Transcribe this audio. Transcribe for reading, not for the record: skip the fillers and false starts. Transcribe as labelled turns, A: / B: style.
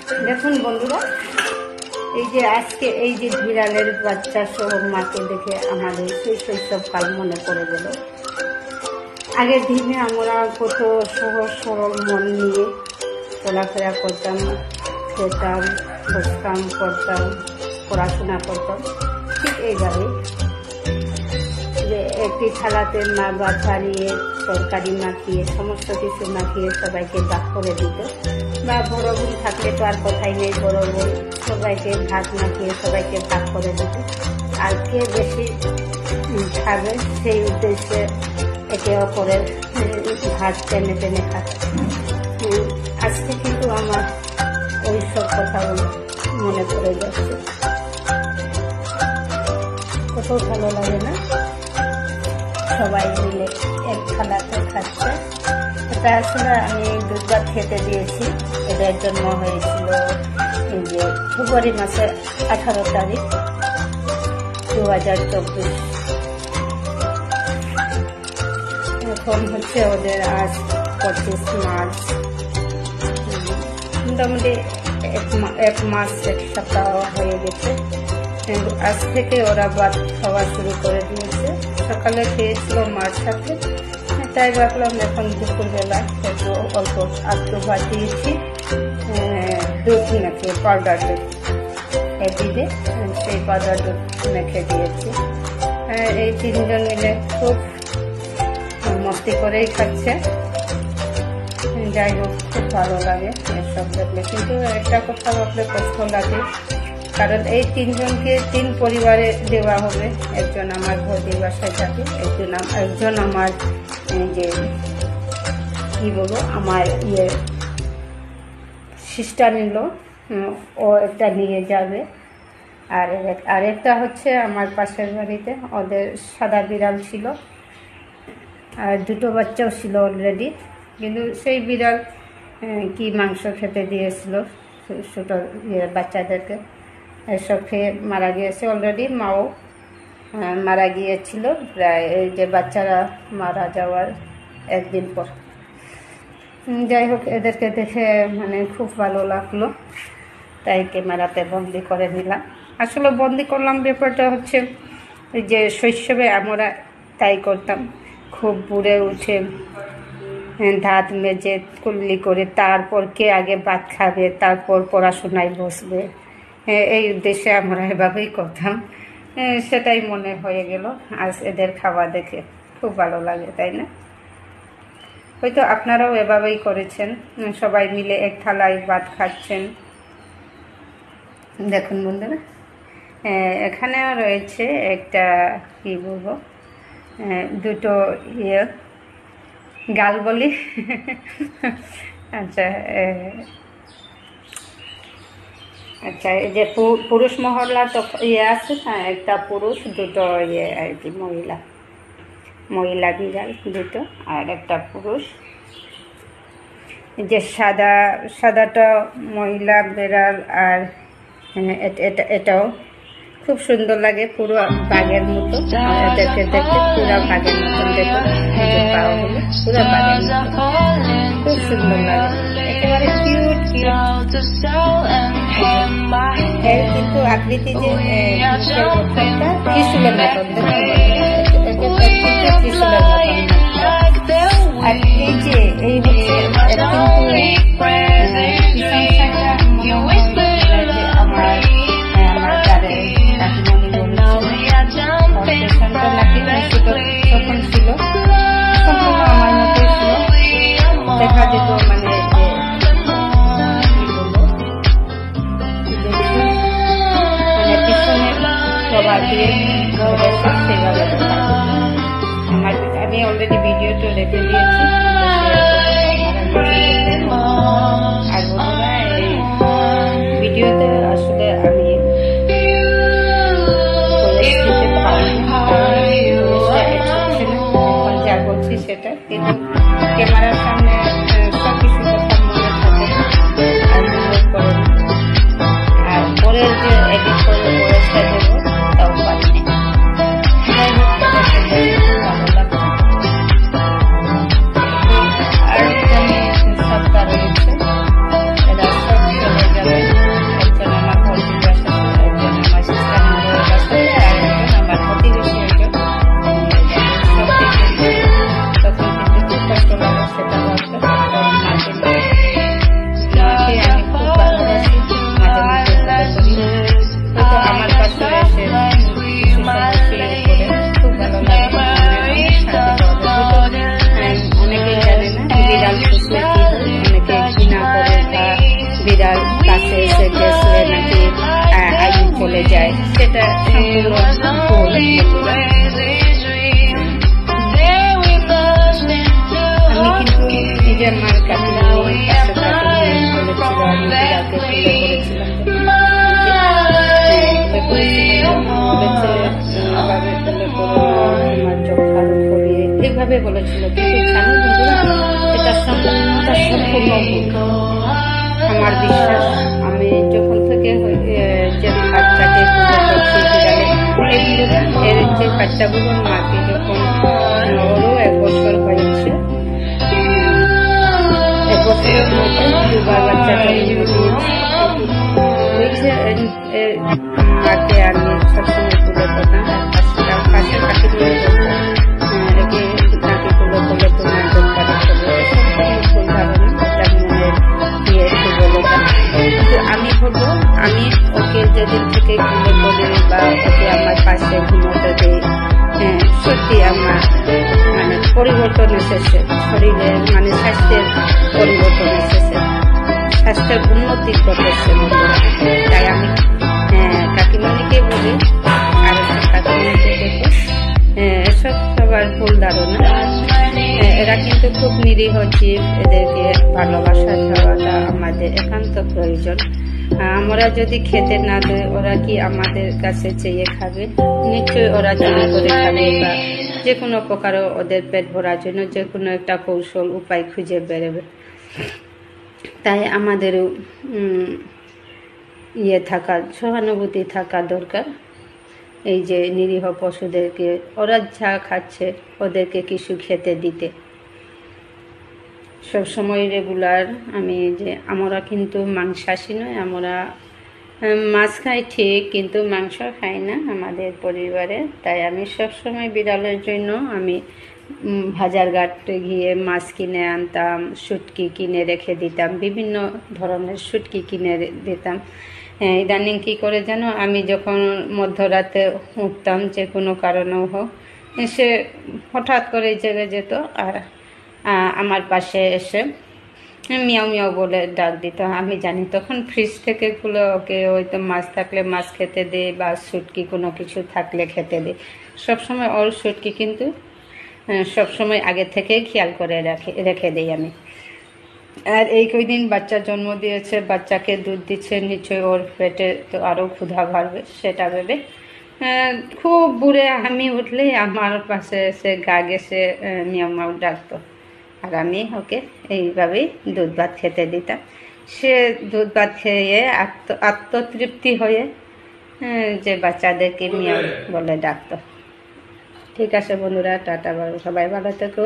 A: দেখুন বন্ধুরা, এই যে আজকে এই যে বিড়ালের বাচ্চা সহ মাকে দেখে আমাদের সেই শৈশবকাল মনে পড়ে গেল। আগের দিনে আমরা কত সহজ সরল মন নিয়ে চলাফেরা করতাম, খেতাম, বসতাম, করতাম, পড়াশোনা করতাম। ঠিক এইভাবে যে একটি থালাতে মা ভাত বাড়িয়ে তরকারি মাখিয়ে সমস্ত কিছু মাখিয়ে সবাইকে ভাগ করে দিত, বা বড় বোন থাকলে তো আর কথাই নেই, বড় বোন সবাইকে ভাত মাখিয়ে সবাইকে ভাগ করে দিত। আর কে বেশি খাবে সেই উদ্দেশ্যে একে অপরের ভাত টেনে টেনে খাত। আজকে কিন্তু আমার ওই সব কথাগুলো মনে পড়ে যাচ্ছে। কত ভালো লাগে না সবাই মিলে এক থালাতে খাচ্ছে। এটা আসলে আমি দুধ খেতে দিয়েছি। এদের জন্ম হয়েছিল এই যে ফেব্রুয়ারি মাসের 18 তারিখ 2024। এখন হচ্ছে ওদের আজ 25 মার্চ। মোটামুটি এক মাস এক সপ্তাহ হয়ে গেছে। আজ থেকে ওরা ভাত খাওয়া শুরু করে দিয়েছে। সকালে খেয়েছিল মার সাথে, তাই ভাবলাম এখন দুপুরবেলা একটু অল্প আটটু ভাত দিয়েছি, দুধ মেখে পাউডার দুধ দিয়ে সেই পাউডার দুধ মেখে দিয়েছি। এই তিনজন মিলে খুব মস্তি করেই খাচ্ছে। যাই হোক, খুব ভালো লাগে এসব দেখলে। কিন্তু একটা কথা ভাবলে কষ্ট লাগে, কারণ এই তিনজনকে 3 পরিবারে দেওয়া হবে। একজন আমার বৌদির বাসায় থাকে, একজন আমার যে কি বলবো আমার সিস্টার নিল, ও একটা নিয়ে যাবে। আর একটা হচ্ছে আমার পাশের বাড়িতে, ওদের সাদা বিড়াল ছিল আর 2টো বাচ্চাও ছিল অলরেডি। কিন্তু সেই বিড়াল কি মাংস খেতে দিয়েছিল ছোট বাচ্চাদেরকে, এসব খেয়ে মারা গিয়েছে অলরেডি। মাও মারা গিয়েছিল প্রায় এই যে বাচ্চারা মারা যাওয়ার একদিন পর। যাই হোক, এদেরকে দেখে মানে খুব ভালো লাগলো, তাই ক্যামেরাতে বন্দি করে নিলাম। আসলে বন্দি করলাম ব্যাপারটা হচ্ছে যে শৈশবে আমরা তাই করতাম। খুব বুড়ে উঠে দাঁত মেজে কুল্লি করে তারপর কে আগে ভাত খাবে, তারপর পড়াশোনায় বসবে, এই উদ্দেশ্যে আমরা এভাবেই করতাম। সেটাই মনে হয়ে গেল আজ এদের খাওয়া দেখে। খুব ভালো লাগে, তাই না? হয়তো আপনারাও এভাবেই করেছেন, সবাই মিলে এক থালায় ভাত খাচ্ছেন। দেখুন বন্ধুরা, এখানেও রয়েছে একটা কি বলবো, 2টো গাল বলি। আচ্ছা আচ্ছা, এই যে পুরুষ মহল্লা তো আছে, একটা পুরুষ, 2টো আর কি মহিলা বিড়াল 2টো, আর একটা পুরুষ। যে সাদাটা মহিলা বিড়াল, আর এটাও খুব সুন্দর লাগে, পুরো বাঘের মতো। এদেরকে দেখতে পুরো বাঘের মতন, দেখুন পাওয়াগুলো পুরো বাঘের মতো, খুব সুন্দর লাগে, একেবারে কিউট। কিন্তু আকৃতি যে ত্রিশুলের মতন, ত্রিশুলের মতন। আর এই যে এই তখন ছিল সম্পূর্ণ আমার মতোই ছিল, দেখা যেত মানে পিছনে সবার দিয়ে সেভাবে আমি অলরেডি ভিডিওটা রেখে দিয়েছি। আর বন্ধুরা, এই ভিডিওতে আসলে আমি যা বলছি সেটা, কিন্তু ক্যামেরার সামনে সব কিছু কথা মনে থাকে আর মনে করে, আর পরের যে এডিট করে বয়সটা দেবো তাও পারিনি। ভালো লাগছে। বিড়াল কাছে এসে গেছে নাকি আয়ু চলে যায়, সেটা সম্পূর্ণ ভুল। আমি কিন্তু নিজের মার কাকিমণি পাশে বলেছিল, আমি বিড়ালকে তুলে করেছিলাম, তোমার চোখ আরো ফলিয়ে এইভাবে বলেছিল, কিন্তু জানো বন্ধুরা এটা সম্পূর্ণ ভুল। আমার বিশ্বাস আমি যখন থেকে যে বাচ্চাকে এর যে বাচ্চাগুলোর মাকে যখন ওরও 1 বছর হয়েছে, 1 বছরের মধ্যে 2বার বাচ্চা জন্ম দিয়েছে। ওই যে মাকে আমি সবসময় তুলে করতাম, পাশে কাকি তুলে করতাম, নাকি তুলে করলে তোমার দরকার হবে, ভুল ধারণা, তার মনে দিয়ে একটু বলে। কিন্তু আমি বলবো, আমি ওকে যেদিন থেকে তুলে করি বা ওকে আমার পাশে ঘুমোতে দিই, সত্যি আমার মানে পরিবর্তন এসেছে শরীরে, মানে স্বাস্থ্যের পরিবর্তন এসেছে, স্বাস্থ্যের উন্নতি ঘটেছে। তাই আমি কাকিমণিকে বলি, আর কাকিমণিকে দেখো, এসব সবার ভুল ধারণা। এরা কিন্তু খুব নিরীহ জীব, এদেরকে ভালোবাসা দেওয়াটা আমাদের একান্ত প্রয়োজন। আমরা যদি খেতে না দেই, ওরা কি আমাদের কাছে চেয়ে খাবে? নিশ্চয়ই ওরা চুরি করে খাবে, বা যে কোনো প্রকারও ওদের পেট ভরার জন্য যে কোনো একটা কৌশল উপায় খুঁজে বেরোবে। তাই আমাদেরও সহানুভূতি থাকা দরকার। এই যে নিরীহ পশুদেরকে, ওরা যা খাচ্ছে ওদেরকে কিছু খেতে দিতে সবসময় রেগুলার। আমরা কিন্তু মাংসাশী নয়, আমরা মাছ খাই ঠিক, কিন্তু মাংস খাই না আমাদের পরিবারে। তাই আমি সবসময় বিড়ালের জন্য আমি বাজার ঘাটে গিয়ে মাছ কিনে আনতাম, শুটকি কিনে রেখে দিতাম, বিভিন্ন ধরনের শুটকি কিনে দিতাম। ইদানিং কী করে যেন, আমি যখন মধ্যরাতে উঠতাম যে কোনো কারণেও হোক, সে হঠাৎ করে জেগে যেত আর আমার পাশে এসে মিয়াও মিয়াও বলে ডাক দিত। আমি জানি তখন ফ্রিজ থেকে খুলে ওকে হয়তো মাছ থাকলে মাছ খেতে দিই, বা শুটকি কোনো কিছু থাকলে খেতে দিই। সবসময় ওর শুটকি কিন্তু সবসময় আগে থেকেই খেয়াল করে রেখে দিই আমি। আর এই কয়দিন বাচ্চা জন্ম দিয়েছে, বাচ্চাকে দুধ দিচ্ছে, নিশ্চয়ই ওর পেটে তো আরও ক্ষুধা বাড়বে, সেটা ভেবে খুব বুড়ে আমি উঠলেই আমার পাশে এসে গা গেছে মিয়াও মিয়াও ডাকতো, আর আমি ওকে এইভাবেই দুধ ভাত খেতে দিতাম। সে দুধ ভাত খেয়ে আত্মতৃপ্তি হয়ে যে বাচ্চাদেরকে মিয়াও বলে ডাকতো। ঠিক আছে বন্ধুরা, টাটা, সবাই ভালো থেকো।